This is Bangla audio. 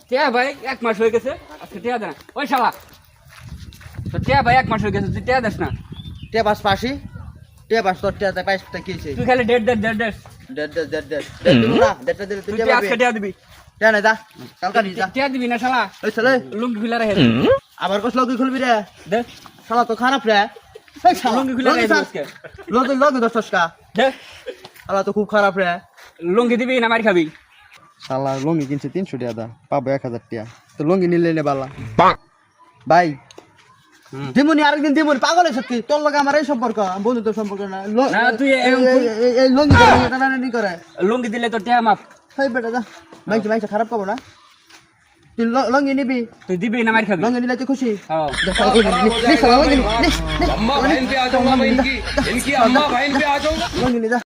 টিয়া ভাই 1 মাস হয়ে গেছে আজকে টিয়া দেন ওই শালা তো টিয়া ভাই 1 মাস হয়ে গেছে তুই টিয়া দেস না টিয়া বাস পাশি টিয়া বাস তোর টিয়া পাইছটা কি হইছে তুই খালি ডেট দেড় দিবো না দেড়টা দিলে তুই তুই টিয়া আজকে টিয়া দিবি টিয়া না যা কালকা নি যা টিয়া দিবি না শালা ওই চলে লুঙ্গি খুলে রাখে আবার কস লগি খুলবি রে দে শালা তো খারাপ রে এই শালা লুঙ্গি খুলে রাখে আজকে লগি দশটা টাকা দে শালা তো খুব খারাপ রে লুঙ্গি দিবি না মার খাবি শালা লঙ্গি কিনছে 300 টাকা দা পাবো 1000 টাকা তো লঙ্গি নিলে নে বালা ভাই দিমুনি আরেকদিন দিমুনি পাগল হইছ কি তোর লগে আমার এই সম্পর্ক বন্ধু তোর সম্পর্ক না না তুই এই লঙ্গি টানা নি করে লুঙ্গি দিলে তো টিয়া মাপ হেই বেটা যা মাইছে খারাপ পাবো না তুই লঙ্গি নিবি তুই দিবি না মার খাবি লঙ্গি নিলে তুই খুশি হ্যাঁ अम्मा बहन पे आ जाऊंगा मैं इनकी अम्मा बहन पे आ जाऊंगा लंगी ले जा